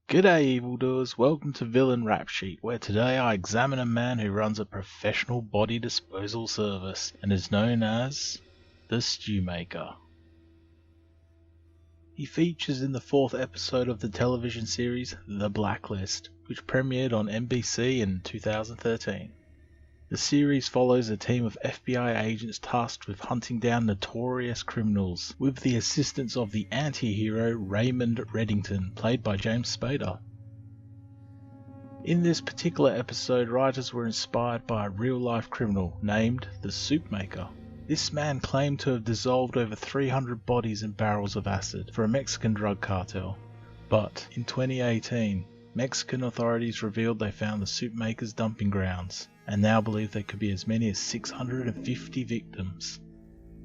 G'day evildoers, welcome to Villain Rap Sheet, where today I examine a man who runs a professional body disposal service and is known as the Stewmaker. He features in the 4th episode of the television series The Blacklist, which premiered on NBC in 2013. The series follows a team of FBI agents tasked with hunting down notorious criminals, with the assistance of the anti-hero Raymond Reddington, played by James Spader. In this particular episode, writers were inspired by a real-life criminal named the Stewmaker. This man claimed to have dissolved over 300 bodies in barrels of acid for a Mexican drug cartel. But in 2018, Mexican authorities revealed they found the Stewmaker's dumping grounds, and now believe there could be as many as 650 victims.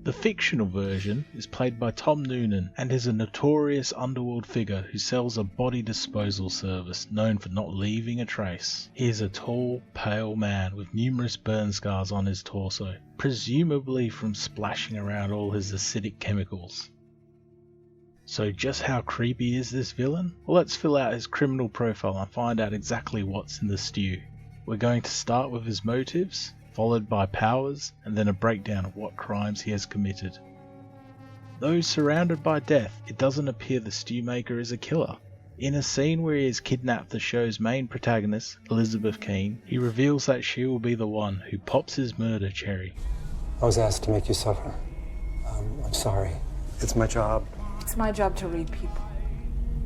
The fictional version is played by Tom Noonan and is a notorious underworld figure who sells a body disposal service known for not leaving a trace. He is a tall, pale man with numerous burn scars on his torso, presumably from splashing around all his acidic chemicals. So just how creepy is this villain? Well, let's fill out his criminal profile and find out exactly what's in the stew. We're going to start with his motives, followed by powers, and then a breakdown of what crimes he has committed. Though surrounded by death, it doesn't appear the Stewmaker is a killer. In a scene where he has kidnapped the show's main protagonist, Elizabeth Keene, he reveals that she will be the one who pops his murder cherry. I was asked to make you suffer. I'm sorry. It's my job. It's my job to read people.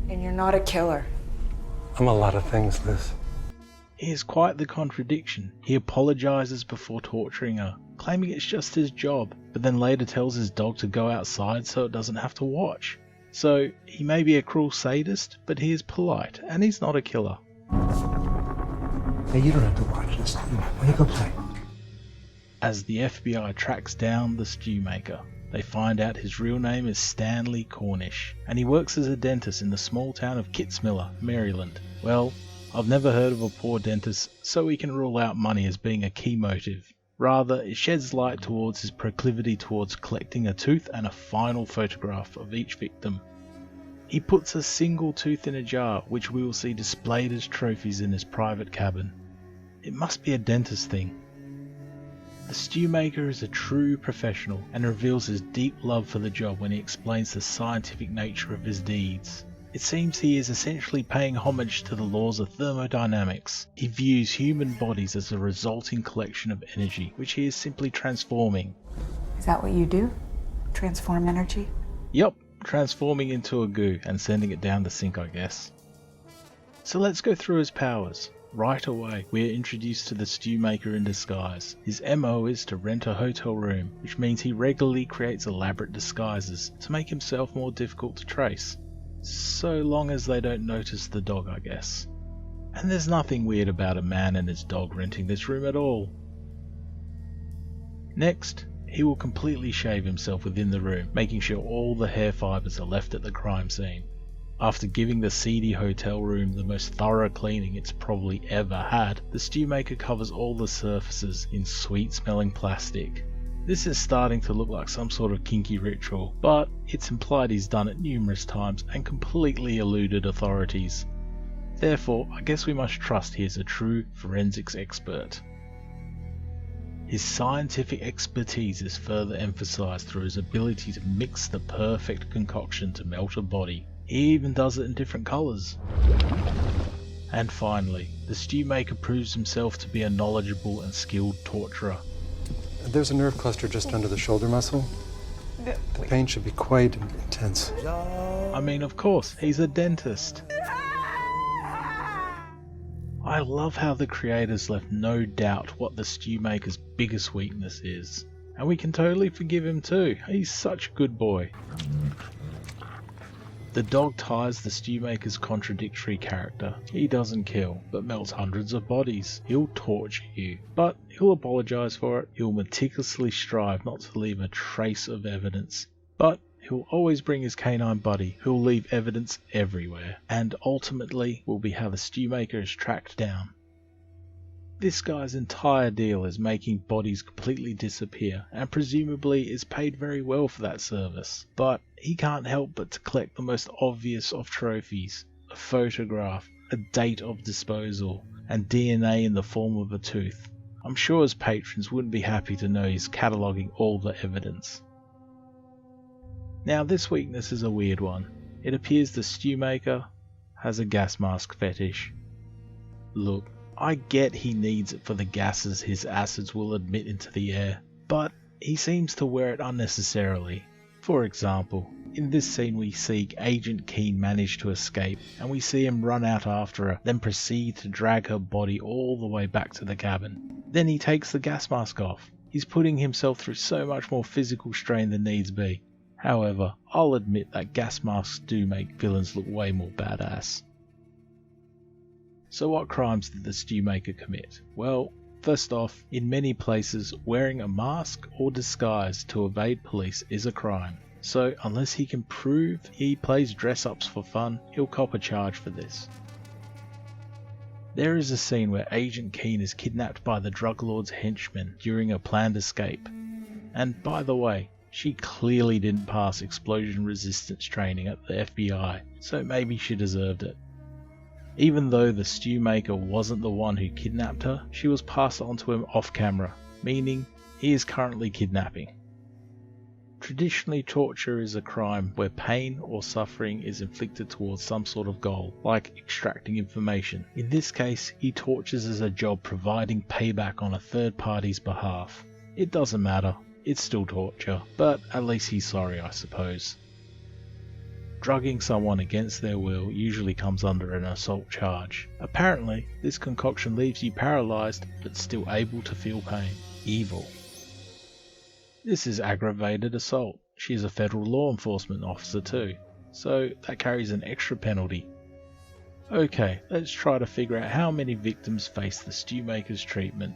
And you're not a killer. I'm a lot of things, Liz. He is quite the contradiction. He apologizes before torturing her, claiming it's just his job, but then later tells his dog to go outside so it doesn't have to watch. So, he may be a cruel sadist, but he is polite, and he's not a killer. Hey, you don't have to watch this. Why don't you go play? As the FBI tracks down the Stewmaker, they find out his real name is Stanley Cornish, and he works as a dentist in the small town of Kitzmiller, Maryland. Well, I've never heard of a poor dentist, so we can rule out money as being a key motive. Rather, it sheds light towards his proclivity towards collecting a tooth and a final photograph of each victim. He puts a single tooth in a jar, which we will see displayed as trophies in his private cabin. It must be a dentist thing. The Stewmaker is a true professional and reveals his deep love for the job when he explains the scientific nature of his deeds. It seems he is essentially paying homage to the laws of thermodynamics. He views human bodies as a resulting collection of energy, which he is simply transforming. Is that what you do? Transform energy? Yup, transforming into a goo and sending it down the sink, I guess. So let's go through his powers. Right away, we are introduced to the Stewmaker in disguise. His MO is to rent a hotel room, which means he regularly creates elaborate disguises to make himself more difficult to trace. So long as they don't notice the dog, I guess. And there's nothing weird about a man and his dog renting this room at all. Next, he will completely shave himself within the room, making sure all the hair fibers are left at the crime scene. After giving the seedy hotel room the most thorough cleaning it's probably ever had, the Stewmaker covers all the surfaces in sweet-smelling plastic. This is starting to look like some sort of kinky ritual, but it's implied he's done it numerous times and completely eluded authorities. Therefore, I guess we must trust he is a true forensics expert. His scientific expertise is further emphasized through his ability to mix the perfect concoction to melt a body. He even does it in different colors. And finally, the Stewmaker proves himself to be a knowledgeable and skilled torturer. There's a nerve cluster just under the shoulder muscle. The pain should be quite intense. I mean, of course, he's a dentist. I love how the creators left no doubt what the Stewmaker's biggest weakness is. And we can totally forgive him too. He's such a good boy. The dog ties the Stewmaker's contradictory character. He doesn't kill, but melts hundreds of bodies. He'll torture you, but he'll apologise for it. He'll meticulously strive not to leave a trace of evidence, but he'll always bring his canine buddy, who'll leave evidence everywhere, and ultimately will be how the Stewmaker is tracked down. This guy's entire deal is making bodies completely disappear, and presumably is paid very well for that service. But he can't help but to collect the most obvious of trophies, a photograph, a date of disposal, and DNA in the form of a tooth. I'm sure his patrons wouldn't be happy to know he's cataloguing all the evidence. Now this weakness is a weird one. It appears the Stewmaker has a gas mask fetish. Look, I get he needs it for the gases his acids will admit into the air, but he seems to wear it unnecessarily. For example, in this scene we see Agent Keene manage to escape, and we see him run out after her, then proceed to drag her body all the way back to the cabin. Then he takes the gas mask off. He's putting himself through so much more physical strain than needs be. However, I'll admit that gas masks do make villains look way more badass. So what crimes did the Stewmaker commit? Well, first off, in many places, wearing a mask or disguise to evade police is a crime. So unless he can prove he plays dress-ups for fun, he'll cop a charge for this. There is a scene where Agent Keene is kidnapped by the drug lord's henchmen during a planned escape. And by the way, she clearly didn't pass explosion resistance training at the FBI, so maybe she deserved it. Even though the Stewmaker wasn't the one who kidnapped her, she was passed on to him off camera, meaning he is currently kidnapping. Traditionally, torture is a crime where pain or suffering is inflicted towards some sort of goal, like extracting information. In this case, he tortures as a job providing payback on a third party's behalf. It doesn't matter, it's still torture, but at least he's sorry, I suppose. Drugging someone against their will usually comes under an assault charge. Apparently, this concoction leaves you paralysed but still able to feel pain. Evil. This is aggravated assault. She is a federal law enforcement officer too, so that carries an extra penalty. Okay, let's try to figure out how many victims face the Stewmaker's treatment.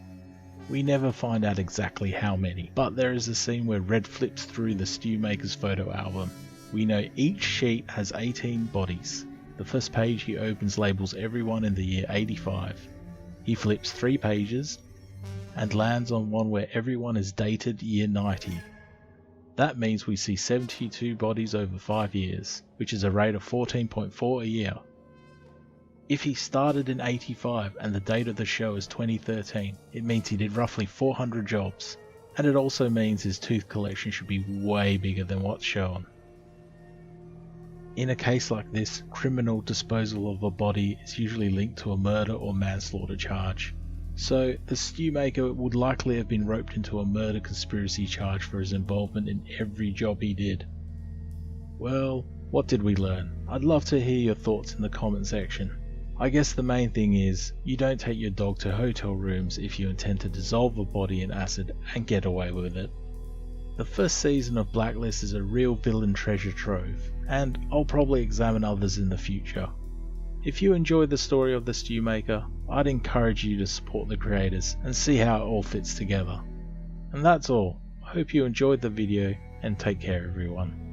We never find out exactly how many, but there is a scene where Red flips through the Stewmaker's photo album. We know each sheet has 18 bodies. The first page he opens labels everyone in the year 85. He flips 3 pages and lands on one where everyone is dated year 90. That means we see 72 bodies over 5 years, which is a rate of 14.4 a year. If he started in 85 and the date of the show is 2013, it means he did roughly 400 jobs, and it also means his tooth collection should be way bigger than what's shown. In a case like this, criminal disposal of a body is usually linked to a murder or manslaughter charge. So the Stewmaker would likely have been roped into a murder conspiracy charge for his involvement in every job he did. Well, what did we learn? I'd love to hear your thoughts in the comment section. I guess the main thing is, you don't take your dog to hotel rooms if you intend to dissolve a body in acid and get away with it. The first season of Blacklist is a real villain treasure trove, and I'll probably examine others in the future. If you enjoyed the story of the Stewmaker, I'd encourage you to support the creators and see how it all fits together. And that's all. I hope you enjoyed the video, and take care everyone.